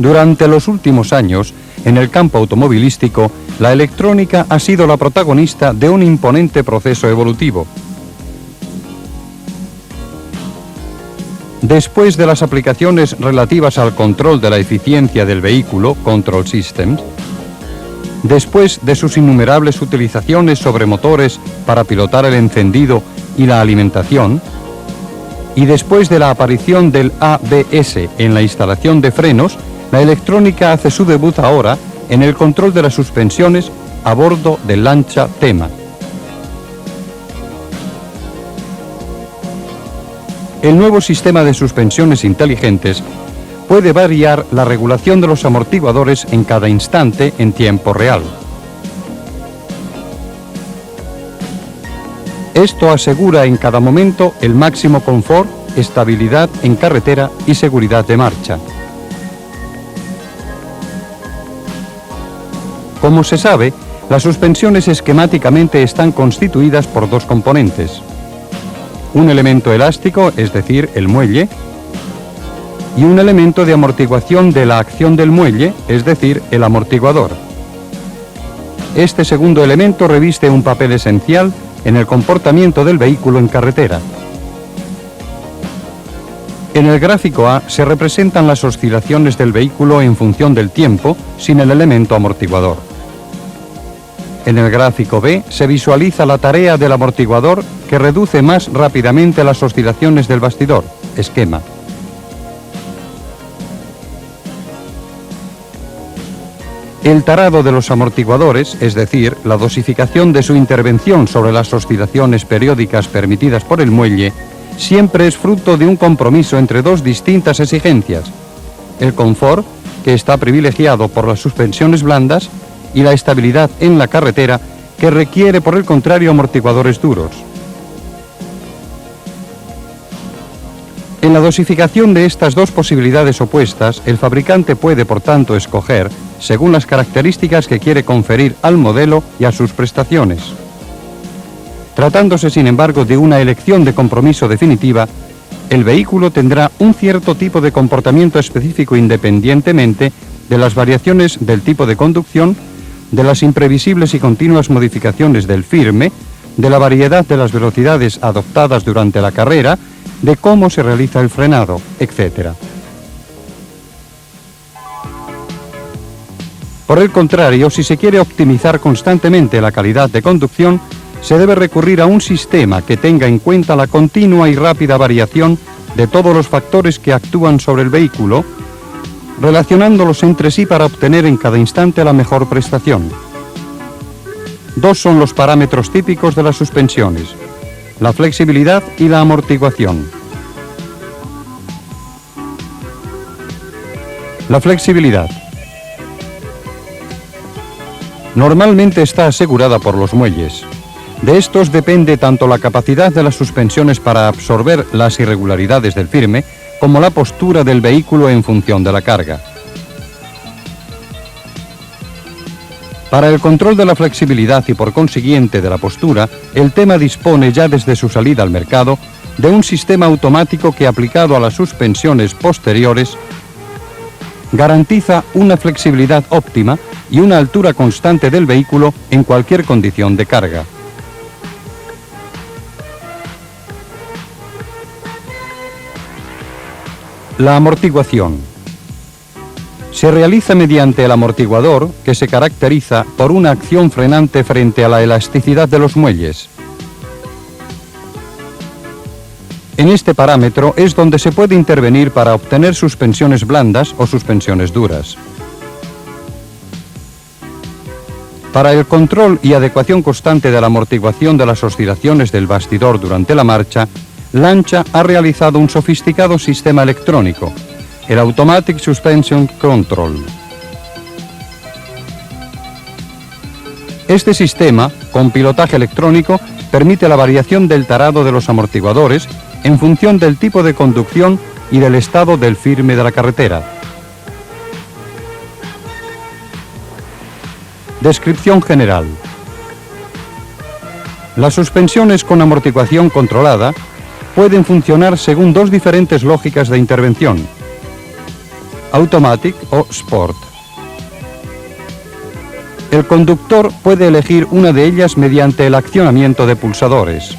Durante los últimos años, en el campo automovilístico, la electrónica ha sido la protagonista de un imponente proceso evolutivo. Después de las aplicaciones relativas al control de la eficiencia del vehículo, Control Systems, después de sus innumerables utilizaciones sobre motores para pilotar el encendido y la alimentación, y después de la aparición del ABS en la instalación de frenos, la electrónica hace su debut ahora en el control de las suspensiones a bordo del Lancia Thema. El nuevo sistema de suspensiones inteligentes puede variar la regulación de los amortiguadores en cada instante en tiempo real. Esto asegura en cada momento el máximo confort, estabilidad en carretera y seguridad de marcha. Como se sabe, las suspensiones esquemáticamente están constituidas por dos componentes: un elemento elástico, es decir, el muelle, y un elemento de amortiguación de la acción del muelle, es decir, el amortiguador. Este segundo elemento reviste un papel esencial en el comportamiento del vehículo en carretera. En el gráfico A se representan las oscilaciones del vehículo en función del tiempo sin el elemento amortiguador. En el gráfico B se visualiza la tarea del amortiguador que reduce más rápidamente las oscilaciones del bastidor, esquema. El tarado de los amortiguadores, es decir, la dosificación de su intervención sobre las oscilaciones periódicas permitidas por el muelle, siempre es fruto de un compromiso entre dos distintas exigencias: el confort, que está privilegiado por las suspensiones blandas, y la estabilidad en la carretera, que requiere por el contrario amortiguadores duros. En la dosificación de estas dos posibilidades opuestas, el fabricante puede, por tanto, escoger según las características que quiere conferir al modelo y a sus prestaciones. Tratándose, sin embargo, de una elección de compromiso definitiva, el vehículo tendrá un cierto tipo de comportamiento específico independientemente de las variaciones del tipo de conducción, de las imprevisibles y continuas modificaciones del firme, de la variedad de las velocidades adoptadas durante la carrera, de cómo se realiza el frenado, etc. Por el contrario, si se quiere optimizar constantemente la calidad de conducción, se debe recurrir a un sistema que tenga en cuenta la continua y rápida variación de todos los factores que actúan sobre el vehículo, relacionándolos entre sí para obtener en cada instante la mejor prestación. Dos son los parámetros típicos de las suspensiones: la flexibilidad y la amortiguación. La flexibilidad normalmente está asegurada por los muelles. De estos depende tanto la capacidad de las suspensiones para absorber las irregularidades del firme, como la postura del vehículo en función de la carga. Para el control de la flexibilidad y por consiguiente de la postura, el Thema dispone ya desde su salida al mercado de un sistema automático que, aplicado a las suspensiones posteriores, garantiza una flexibilidad óptima y una altura constante del vehículo en cualquier condición de carga. La amortiguación se realiza mediante el amortiguador, que se caracteriza por una acción frenante frente a la elasticidad de los muelles. En este parámetro es donde se puede intervenir para obtener suspensiones blandas o suspensiones duras. Para el control y adecuación constante de la amortiguación de las oscilaciones del bastidor durante la marcha, Lancia ha realizado un sofisticado sistema electrónico, el Automatic Suspension Control. Este sistema, con pilotaje electrónico, permite la variación del tarado de los amortiguadores en función del tipo de conducción y del estado del firme de la carretera. Descripción general. Las suspensiones con amortiguación controlada pueden funcionar según dos diferentes lógicas de intervención: Automatic o Sport. El conductor puede elegir una de ellas mediante el accionamiento de pulsadores.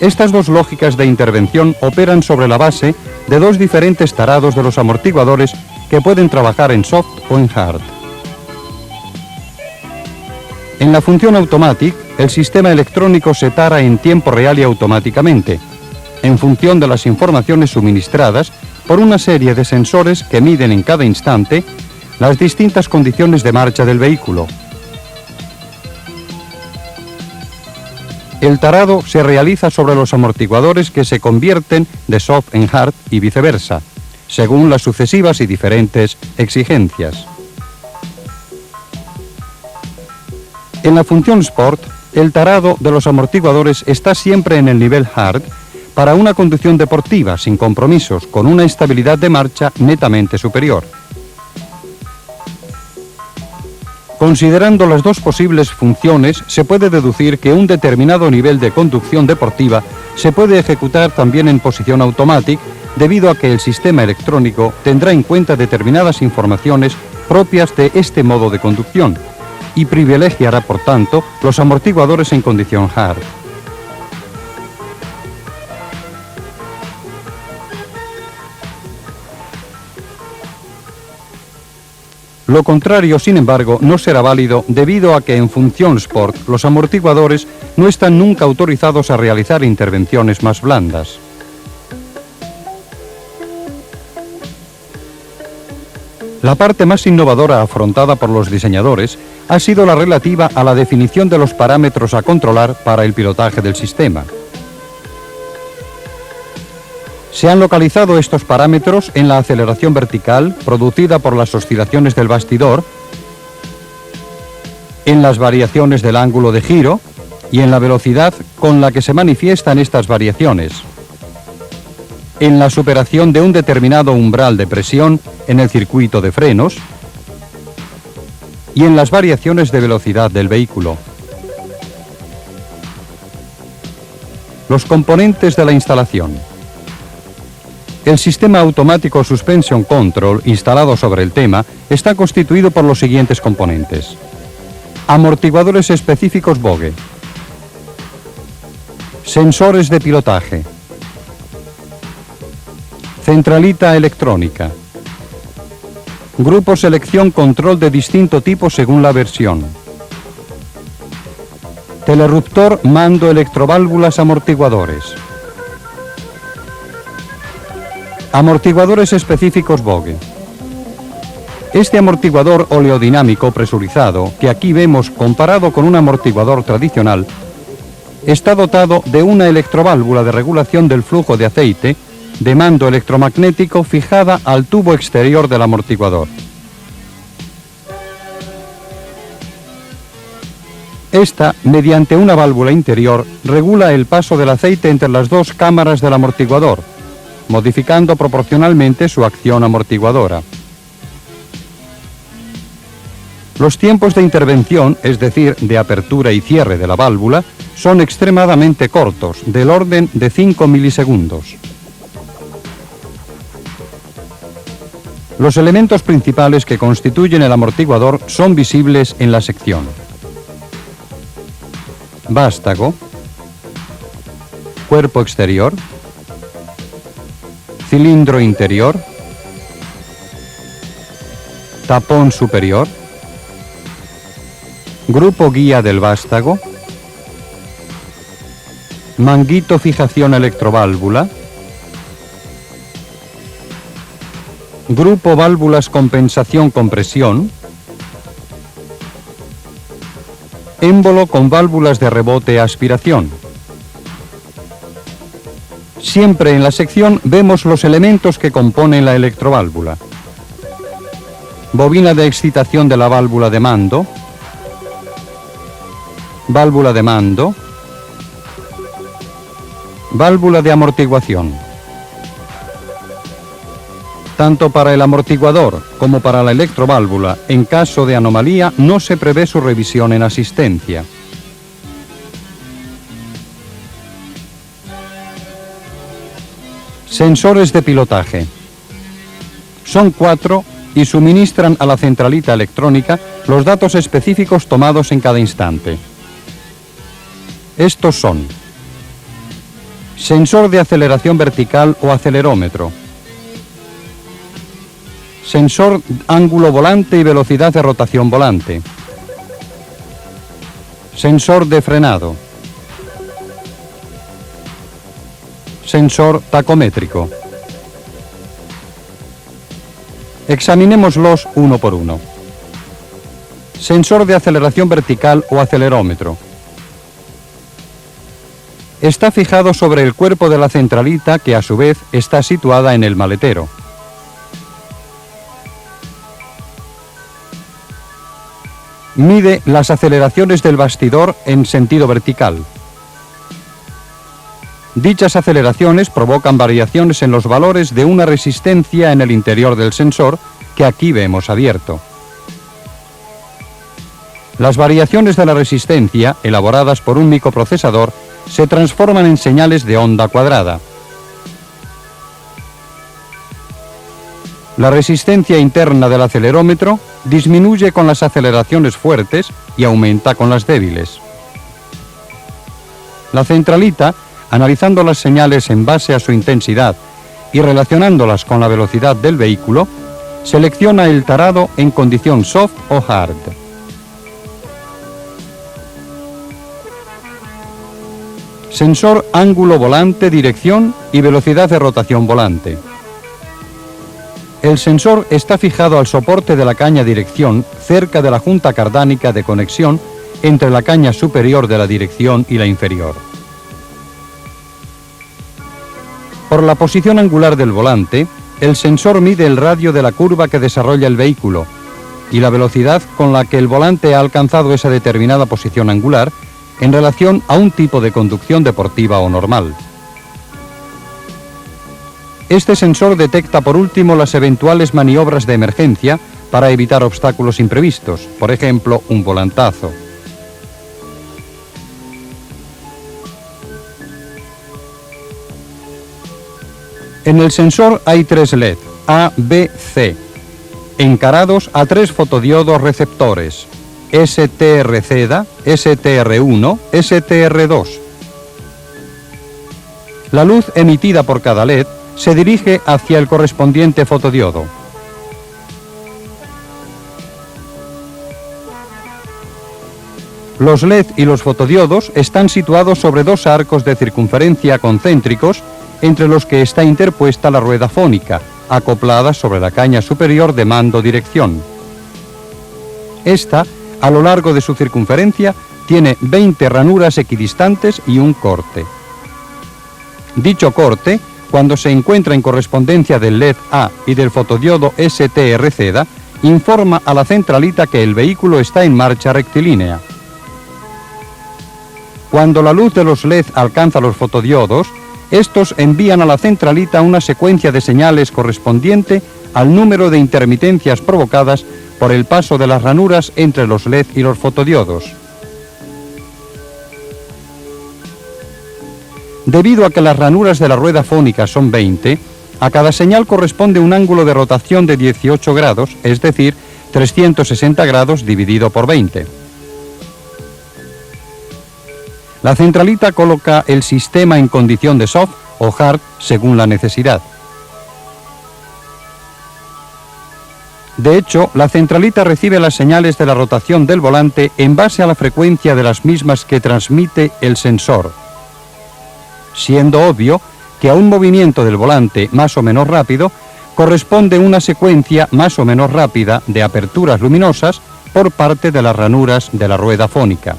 Estas dos lógicas de intervención operan sobre la base de dos diferentes tarados de los amortiguadores que pueden trabajar en soft o en hard. En la función Automatic, el sistema electrónico se tara en tiempo real y automáticamente, en función de las informaciones suministradas por una serie de sensores que miden en cada instante las distintas condiciones de marcha del vehículo. El tarado se realiza sobre los amortiguadores que se convierten de soft en hard y viceversa, según las sucesivas y diferentes exigencias. En la función Sport, el tarado de los amortiguadores está siempre en el nivel hard para una conducción deportiva sin compromisos, con una estabilidad de marcha netamente superior. Considerando las dos posibles funciones, se puede deducir que un determinado nivel de conducción deportiva se puede ejecutar también en posición automática, debido a que el sistema electrónico tendrá en cuenta determinadas informaciones propias de este modo de conducción y privilegiará, por tanto, los amortiguadores en condición hard. Lo contrario, sin embargo, no será válido debido a que en función Sport los amortiguadores no están nunca autorizados a realizar intervenciones más blandas. La parte más innovadora afrontada por los diseñadores ha sido la relativa a la definición de los parámetros a controlar para el pilotaje del sistema. Se han localizado estos parámetros en la aceleración vertical producida por las oscilaciones del bastidor, en las variaciones del ángulo de giro y en la velocidad con la que se manifiestan estas variaciones, en la superación de un determinado umbral de presión en el circuito de frenos y en las variaciones de velocidad del vehículo. Los componentes de la instalación. El sistema automático Suspension Control instalado sobre el tema está constituido por los siguientes componentes: amortiguadores específicos Bogue, sensores de pilotaje, centralita electrónica, grupo selección control de distinto tipo según la versión, telerruptor mando electroválvulas amortiguadores, amortiguadores específicos Bogue. Este amortiguador oleodinámico presurizado, que aquí vemos comparado con un amortiguador tradicional, está dotado de una electroválvula de regulación del flujo de aceite de mando electromagnético fijada al tubo exterior del amortiguador. Esta, mediante una válvula interior, regula el paso del aceite entre las dos cámaras del amortiguador, modificando proporcionalmente su acción amortiguadora. Los tiempos de intervención, es decir, de apertura y cierre de la válvula, son extremadamente cortos, del orden de 5 milisegundos. Los elementos principales que constituyen el amortiguador son visibles en la sección: vástago, cuerpo exterior, cilindro interior, tapón superior, grupo guía del vástago, manguito fijación electroválvula, grupo válvulas compensación compresión, émbolo con válvulas de rebote aspiración. Siempre en la sección vemos los elementos que componen la electroválvula: bobina de excitación de la válvula de mando, válvula de mando, válvula de amortiguación. Tanto para el amortiguador como para la electroválvula, en caso de anomalía, no se prevé su revisión en asistencia. Sensores de pilotaje. Son 4 y suministran a la centralita electrónica los datos específicos tomados en cada instante. Estos son: sensor de aceleración vertical o acelerómetro, sensor ángulo volante y velocidad de rotación volante, sensor de frenado, sensor tacométrico. Examinémoslos uno por uno. Sensor de aceleración vertical o acelerómetro. Está fijado sobre el cuerpo de la centralita, que a su vez está situada en el maletero. Mide las aceleraciones del bastidor en sentido vertical. Dichas aceleraciones provocan variaciones en los valores de una resistencia en el interior del sensor, que aquí vemos abierto. Las variaciones de la resistencia, elaboradas por un microprocesador, se transforman en señales de onda cuadrada. La resistencia interna del acelerómetro disminuye con las aceleraciones fuertes y aumenta con las débiles. La centralita, analizando las señales en base a su intensidad y relacionándolas con la velocidad del vehículo, selecciona el tarado en condición soft o hard. Sensor ángulo volante, dirección y velocidad de rotación volante. El sensor está fijado al soporte de la caña dirección cerca de la junta cardánica de conexión entre la caña superior de la dirección y la inferior. Por la posición angular del volante, el sensor mide el radio de la curva que desarrolla el vehículo y la velocidad con la que el volante ha alcanzado esa determinada posición angular en relación a un tipo de conducción deportiva o normal. Este sensor detecta por último las eventuales maniobras de emergencia para evitar obstáculos imprevistos, por ejemplo, un volantazo. En el sensor hay 3 LED, A, B, C, encarados a 3 fotodiodos receptores, STRZ, STR1, STR2. La luz emitida por cada LED se dirige hacia el correspondiente fotodiodo. Los LED y los fotodiodos están situados sobre 2 arcos de circunferencia concéntricos, entre los que está interpuesta la rueda fónica, acoplada sobre la caña superior de mando-dirección. Esta, a lo largo de su circunferencia, tiene 20 ranuras equidistantes y un corte. Dicho corte, cuando se encuentra en correspondencia del LED A y del fotodiodo STRZ, informa a la centralita que el vehículo está en marcha rectilínea. Cuando la luz de los LED alcanza los fotodiodos, estos envían a la centralita una secuencia de señales correspondiente al número de intermitencias provocadas por el paso de las ranuras entre los LED y los fotodiodos. Debido a que las ranuras de la rueda fónica son 20, a cada señal corresponde un ángulo de rotación de 18 grados, es decir, 360 grados dividido por 20. La centralita coloca el sistema en condición de soft o hard según la necesidad. De hecho, la centralita recibe las señales de la rotación del volante en base a la frecuencia de las mismas que transmite el sensor, siendo obvio que a un movimiento del volante más o menos rápido corresponde una secuencia más o menos rápida de aperturas luminosas por parte de las ranuras de la rueda fónica.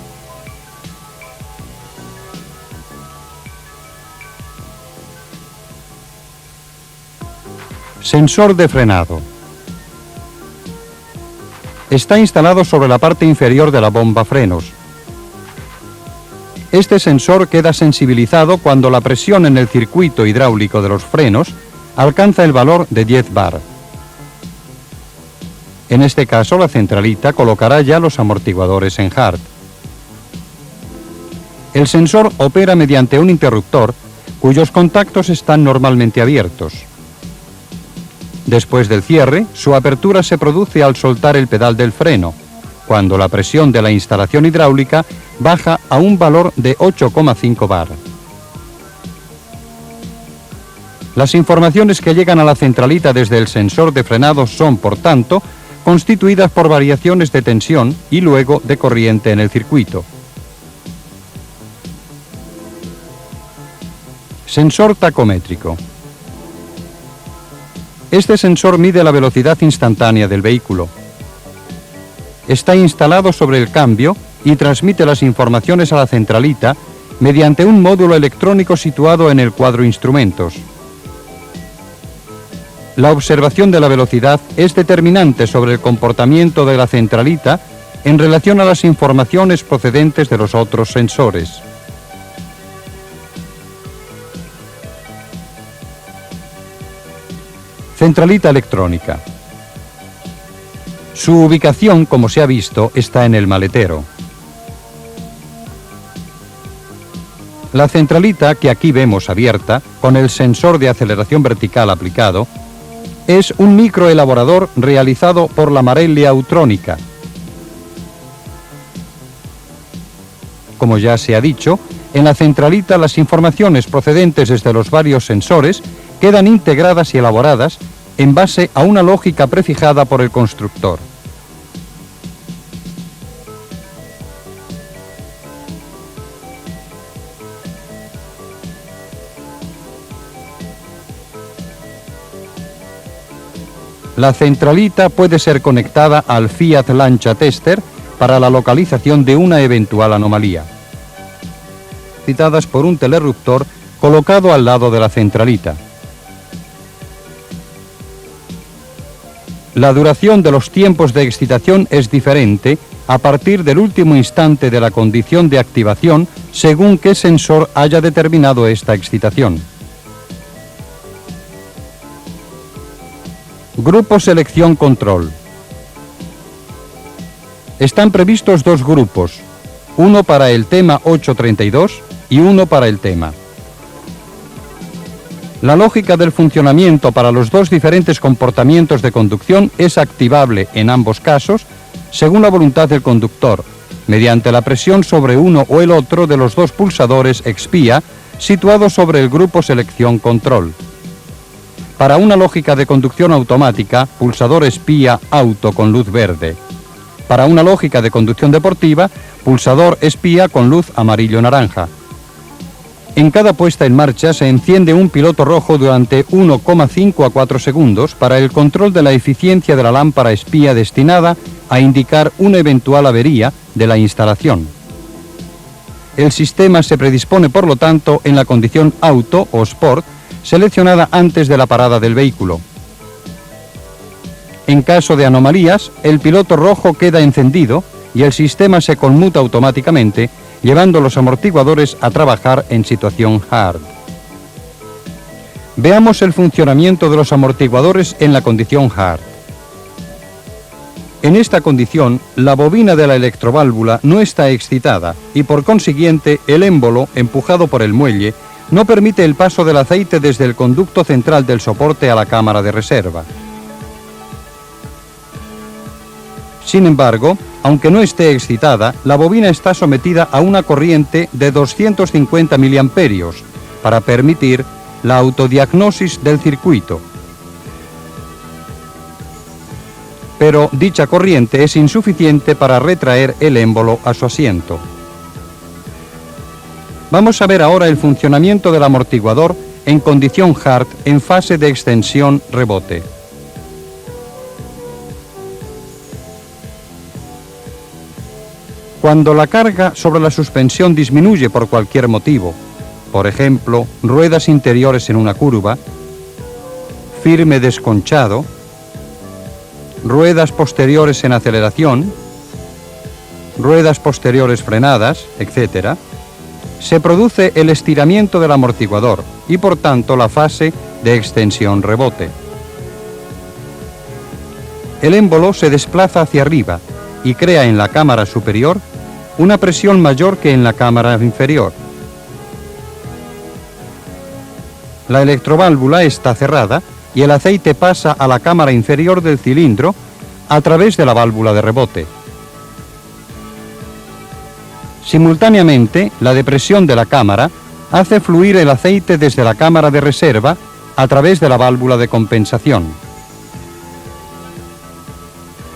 Sensor de frenado. Está instalado sobre la parte inferior de la bomba frenos. Este sensor queda sensibilizado cuando la presión en el circuito hidráulico de los frenos alcanza el valor de 10 bar. En este caso, la centralita colocará ya los amortiguadores en hard. El sensor opera mediante un interruptor cuyos contactos están normalmente abiertos. Después del cierre, su apertura se produce al soltar el pedal del freno, cuando la presión de la instalación hidráulica baja a un valor de 8,5 bar. Las informaciones que llegan a la centralita desde el sensor de frenado son, por tanto, constituidas por variaciones de tensión y luego de corriente en el circuito. Sensor tacométrico. Este sensor mide la velocidad instantánea del vehículo. Está instalado sobre el cambio y transmite las informaciones a la centralita mediante un módulo electrónico situado en el cuadro instrumentos. La observación de la velocidad es determinante sobre el comportamiento de la centralita en relación a las informaciones procedentes de los otros sensores. Centralita electrónica. Su ubicación, como se ha visto, está en el maletero. La centralita, que aquí vemos abierta, con el sensor de aceleración vertical aplicado, es un microelaborador realizado por la Marelli Autronica. Como ya se ha dicho, en la centralita las informaciones procedentes desde los varios sensores quedan integradas y elaboradas en base a una lógica prefijada por el constructor. La centralita puede ser conectada al Fiat Lancia Tester para la localización de una eventual anomalía, citadas por un telerruptor colocado al lado de la centralita. La duración de los tiempos de excitación es diferente a partir del último instante de la condición de activación según qué sensor haya determinado esta excitación. Grupo Selección Control. Están previstos dos grupos, uno para el tema 832 y uno para el tema. La lógica del funcionamiento para los dos diferentes comportamientos de conducción es activable en ambos casos según la voluntad del conductor, mediante la presión sobre uno o el otro de los dos pulsadores expía situados sobre el grupo Selección Control. Para una lógica de conducción automática, pulsador espía auto con luz verde. Para una lógica de conducción deportiva, pulsador espía con luz amarillo-naranja. En cada puesta en marcha se enciende un piloto rojo durante 1,5 a 4 segundos para el control de la eficiencia de la lámpara espía destinada a indicar una eventual avería de la instalación. El sistema se predispone, por lo tanto, en la condición auto o sport, seleccionada antes de la parada del vehículo. En caso de anomalías, el piloto rojo queda encendido y el sistema se conmuta automáticamente, llevando los amortiguadores a trabajar en situación hard. Veamos el funcionamiento de los amortiguadores en la condición hard. En esta condición, la bobina de la electroválvula no está excitada y por consiguiente el émbolo, empujado por el muelle, no permite el paso del aceite desde el conducto central del soporte a la cámara de reserva. Sin embargo, aunque no esté excitada, la bobina está sometida a una corriente de 250 mA para permitir la autodiagnosis del circuito. Pero dicha corriente es insuficiente para retraer el émbolo a su asiento. Vamos a ver ahora el funcionamiento del amortiguador en condición hard en fase de extensión-rebote. Cuando la carga sobre la suspensión disminuye por cualquier motivo, por ejemplo, ruedas interiores en una curva, firme desconchado, ruedas posteriores en aceleración, ruedas posteriores frenadas, etc., se produce el estiramiento del amortiguador y por tanto la fase de extensión-rebote. El émbolo se desplaza hacia arriba y crea en la cámara superior una presión mayor que en la cámara inferior. La electroválvula está cerrada y el aceite pasa a la cámara inferior del cilindro a través de la válvula de rebote. Simultáneamente, la depresión de la cámara hace fluir el aceite desde la cámara de reserva a través de la válvula de compensación.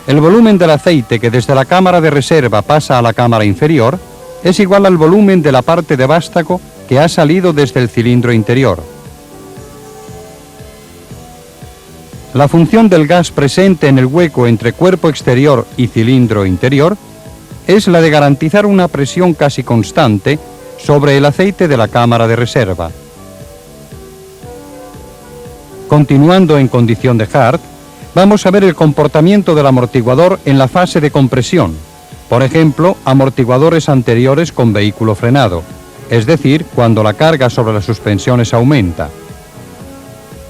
El volumen del aceite que desde la cámara de reserva pasa a la cámara inferior es igual al volumen de la parte de vástago que ha salido desde el cilindro interior. La función del gas presente en el hueco entre cuerpo exterior y cilindro interior es la de garantizar una presión casi constante sobre el aceite de la cámara de reserva. Continuando en condición de Hart, vamos a ver el comportamiento del amortiguador en la fase de compresión, por ejemplo, amortiguadores anteriores con vehículo frenado, es decir, cuando la carga sobre las suspensiones aumenta.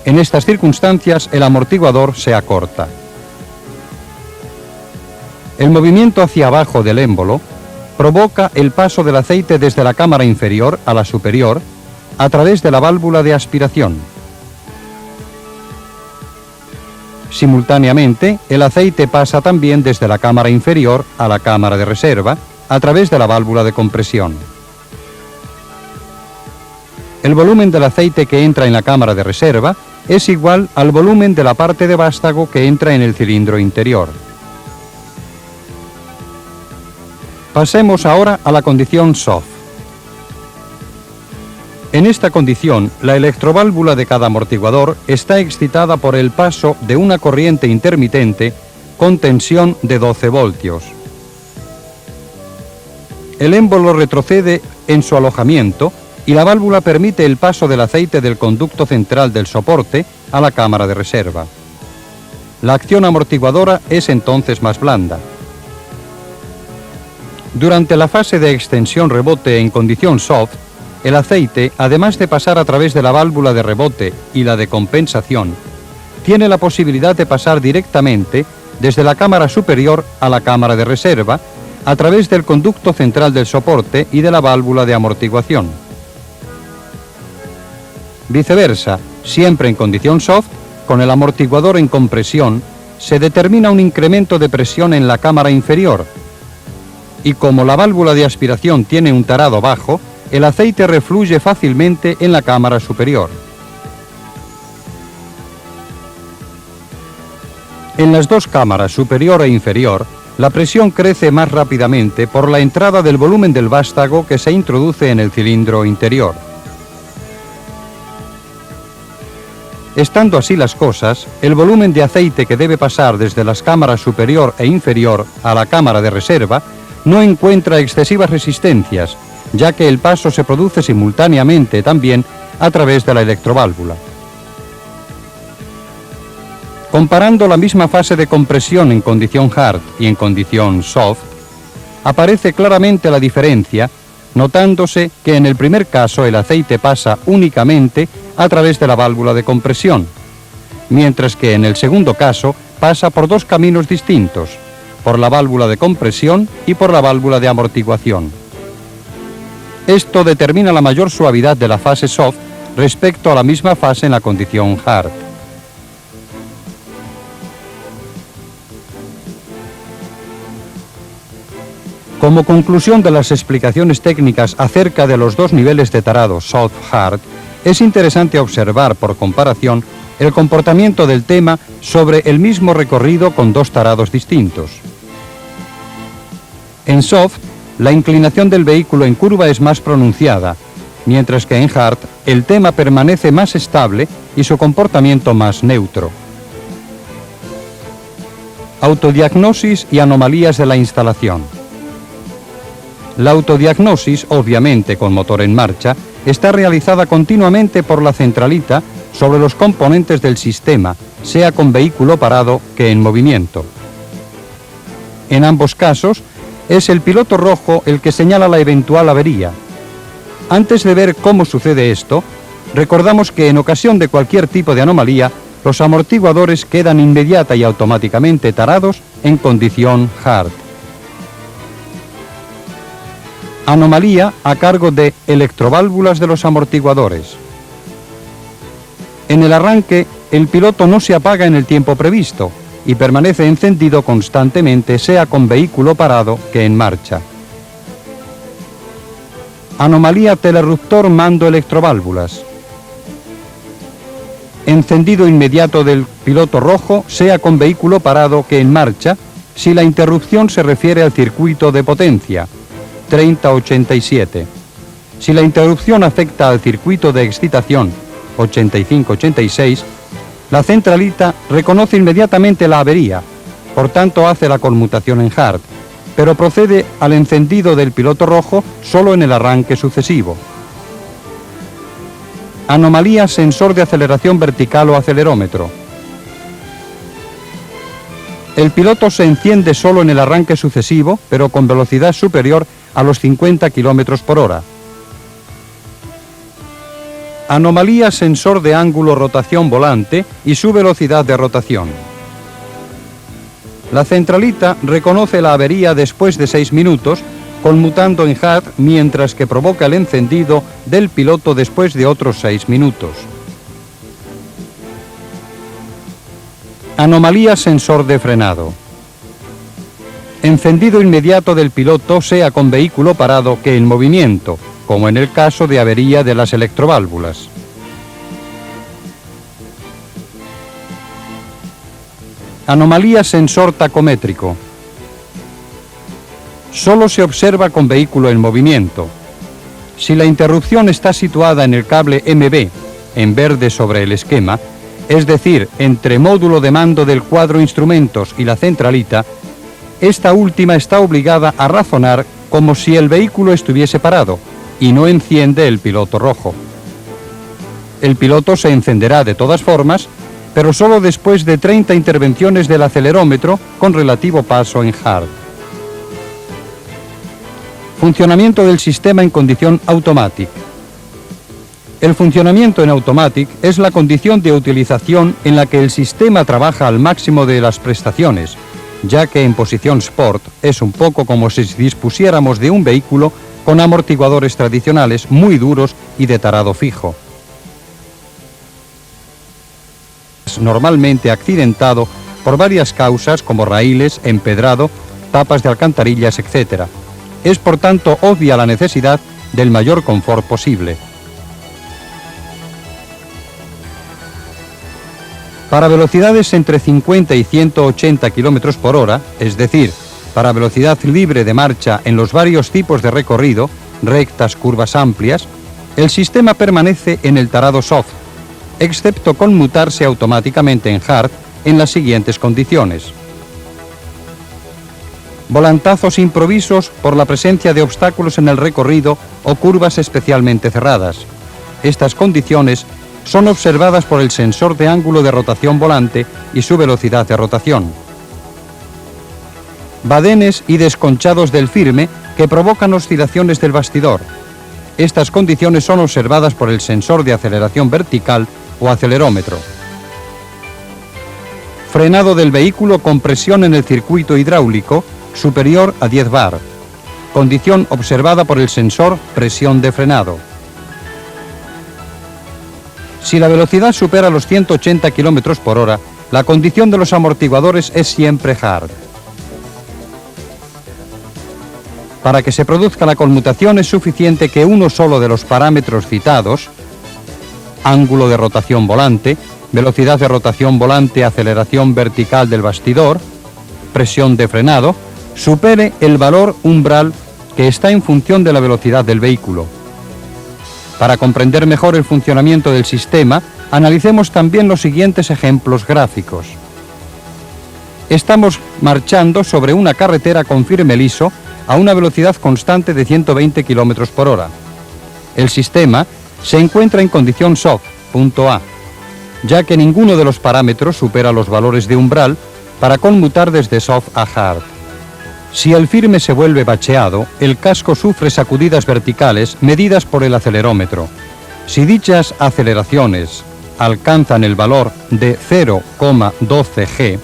En estas circunstancias, el amortiguador se acorta. El movimiento hacia abajo del émbolo provoca el paso del aceite desde la cámara inferior a la superior a través de la válvula de aspiración. Simultáneamente, el aceite pasa también desde la cámara inferior a la cámara de reserva a través de la válvula de compresión. El volumen del aceite que entra en la cámara de reserva es igual al volumen de la parte de vástago que entra en el cilindro interior. Pasemos ahora a la condición soft. En esta condición, la electroválvula de cada amortiguador está excitada por el paso de una corriente intermitente con tensión de 12 voltios. El émbolo retrocede en su alojamiento y la válvula permite el paso del aceite del conducto central del soporte a la cámara de reserva. La acción amortiguadora es entonces más blanda. Durante la fase de extensión-rebote en condición soft, el aceite, además de pasar a través de la válvula de rebote y la de compensación, tiene la posibilidad de pasar directamente desde la cámara superior a la cámara de reserva a través del conducto central del soporte y de la válvula de amortiguación. Viceversa, siempre en condición soft, con el amortiguador en compresión, se determina un incremento de presión en la cámara inferior, y como la válvula de aspiración tiene un tarado bajo, el aceite refluye fácilmente en la cámara superior. En las dos cámaras, superior e inferior, la presión crece más rápidamente por la entrada del volumen del vástago que se introduce en el cilindro interior. Estando así las cosas, el volumen de aceite que debe pasar desde las cámaras superior e inferior a la cámara de reserva no encuentra excesivas resistencias, ya que el paso se produce simultáneamente también a través de la electroválvula. Comparando la misma fase de compresión en condición hard y en condición soft, aparece claramente la diferencia, notándose que en el primer caso el aceite pasa únicamente a través de la válvula de compresión, mientras que en el segundo caso pasa por dos caminos distintos, por la válvula de compresión y por la válvula de amortiguación. Esto determina la mayor suavidad de la fase soft respecto a la misma fase en la condición hard. Como conclusión de las explicaciones técnicas acerca de los dos niveles de tarado soft-hard, es interesante observar por comparación el comportamiento del tema sobre el mismo recorrido con dos tarados distintos. En soft, la inclinación del vehículo en curva es más pronunciada, mientras que en hard el tema permanece más estable y su comportamiento más neutro. Autodiagnosis y anomalías de la instalación. La autodiagnosis, obviamente con motor en marcha, está realizada continuamente por la centralita sobre los componentes del sistema, sea con vehículo parado que en movimiento. En ambos casos, es el piloto rojo el que señala la eventual avería. Antes de ver cómo sucede esto, recordamos que en ocasión de cualquier tipo de anomalía, los amortiguadores quedan inmediata y automáticamente tarados en condición hard. Anomalía a cargo de electroválvulas de los amortiguadores. En el arranque, el piloto no se apaga en el tiempo previsto y permanece encendido constantemente, sea con vehículo parado que en marcha. Anomalía telerruptor mando electroválvulas. Encendido inmediato del piloto rojo, sea con vehículo parado que en marcha, si la interrupción se refiere al circuito de potencia, 3087. Si la interrupción afecta al circuito de excitación, 8586, la centralita reconoce inmediatamente la avería, por tanto hace la conmutación en hard, pero procede al encendido del piloto rojo solo en el arranque sucesivo. Anomalía sensor de aceleración vertical o acelerómetro. El piloto se enciende solo en el arranque sucesivo, pero con velocidad superior a los 50 km por hora. Anomalía sensor de ángulo rotación volante y su velocidad de rotación. La centralita reconoce la avería después de 6 minutos, conmutando en hard mientras que provoca el encendido del piloto después de otros 6 minutos. Anomalía sensor de frenado. Encendido inmediato del piloto, sea con vehículo parado que en movimiento, como en el caso de avería de las electroválvulas. Anomalía sensor tacométrico. Solo se observa con vehículo en movimiento. Si la interrupción está situada en el cable MB, en verde sobre el esquema, es decir, entre módulo de mando del cuadro instrumentos y la centralita, esta última está obligada a razonar como si el vehículo estuviese parado y no enciende el piloto rojo. El piloto se encenderá de todas formas, pero solo después de 30 intervenciones del acelerómetro con relativo paso en hard. Funcionamiento del sistema en condición automatic. El funcionamiento en automatic es la condición de utilización en la que el sistema trabaja al máximo de las prestaciones, ya que en posición sport es un poco como si dispusiéramos de un vehículo con amortiguadores tradicionales muy duros y de tarado fijo. Es normalmente accidentado por varias causas como raíles, empedrado, tapas de alcantarillas, etc. Es por tanto obvia la necesidad del mayor confort posible. Para velocidades entre 50 y 180 km por hora, es decir, para velocidad libre de marcha en los varios tipos de recorrido, rectas, curvas amplias, el sistema permanece en el tarado soft, excepto conmutarse automáticamente en hard en las siguientes condiciones. Volantazos improvisos por la presencia de obstáculos en el recorrido o curvas especialmente cerradas. Estas condiciones son observadas por el sensor de ángulo de rotación volante y su velocidad de rotación. Badenes y desconchados del firme que provocan oscilaciones del bastidor. Estas condiciones son observadas por el sensor de aceleración vertical o acelerómetro. Frenado del vehículo con presión en el circuito hidráulico superior a 10 bar. Condición observada por el sensor presión de frenado. Si la velocidad supera los 180 km por hora, la condición de los amortiguadores es siempre hard. Para que se produzca la conmutación es suficiente que uno solo de los parámetros citados, ángulo de rotación volante, velocidad de rotación volante, aceleración vertical del bastidor, presión de frenado, supere el valor umbral que está en función de la velocidad del vehículo. Para comprender mejor el funcionamiento del sistema, analicemos también los siguientes ejemplos gráficos. Estamos marchando sobre una carretera con firme liso a una velocidad constante de 120 km por hora. El sistema se encuentra en condición soft, punto A, ya que ninguno de los parámetros supera los valores de umbral para conmutar desde soft a hard. Si el firme se vuelve bacheado, el casco sufre sacudidas verticales medidas por el acelerómetro. Si dichas aceleraciones alcanzan el valor de 0,12 G,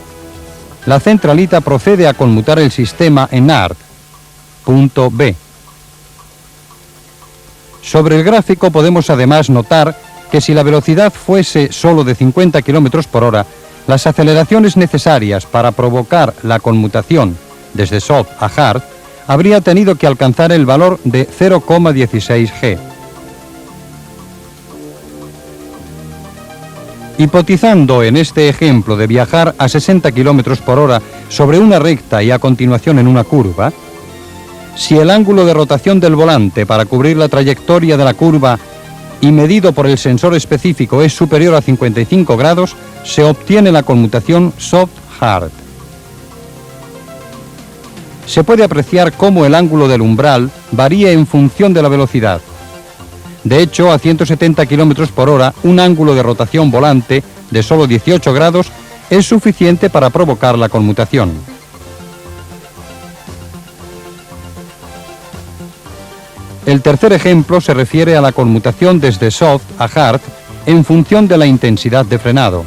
la centralita procede a conmutar el sistema en hard, punto B. Sobre el gráfico podemos además notar que si la velocidad fuese solo de 50 km por hora, las aceleraciones necesarias para provocar la conmutación desde soft a hard habría tenido que alcanzar el valor de 0,16 g. Hipotizando en este ejemplo de viajar a 60 km por hora sobre una recta y a continuación en una curva, si el ángulo de rotación del volante para cubrir la trayectoria de la curva y medido por el sensor específico es superior a 55 grados, se obtiene la conmutación soft-hard. Se puede apreciar cómo el ángulo del umbral varía en función de la velocidad. De hecho, a 170 km por hora, un ángulo de rotación volante de solo 18 grados es suficiente para provocar la conmutación. El tercer ejemplo se refiere a la conmutación desde soft a hard en función de la intensidad de frenado.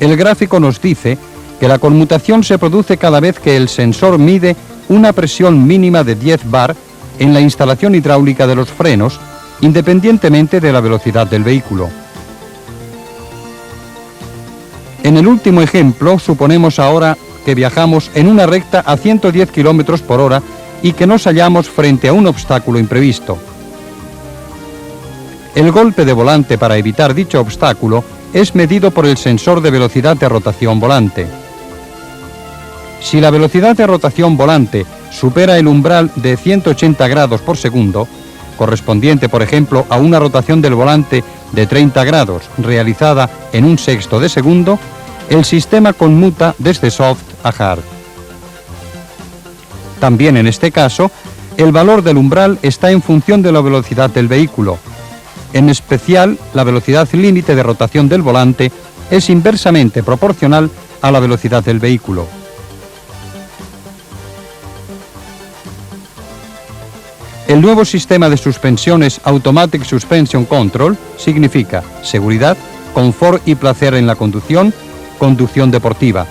El gráfico nos dice que la conmutación se produce cada vez que el sensor mide una presión mínima de 10 bar en la instalación hidráulica de los frenos, independientemente de la velocidad del vehículo. En el último ejemplo, suponemos ahora que viajamos en una recta a 110 km por hora y que nos hallamos frente a un obstáculo imprevisto. El golpe de volante para evitar dicho obstáculo es medido por el sensor de velocidad de rotación volante. Si la velocidad de rotación volante supera el umbral de 180 grados por segundo, correspondiente, por ejemplo, a una rotación del volante de 30 grados realizada en un sexto de segundo, el sistema conmuta desde soft a hard. También en este caso, el valor del umbral está en función de la velocidad del vehículo. En especial, la velocidad límite de rotación del volante es inversamente proporcional a la velocidad del vehículo. El nuevo sistema de suspensiones Automatic Suspension Control significa seguridad, confort y placer en la conducción, conducción deportiva.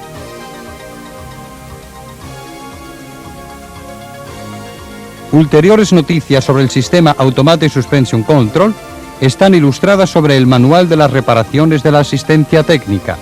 Ulteriores noticias sobre el sistema Automatic Suspension Control están ilustradas sobre el manual de las reparaciones de la asistencia técnica.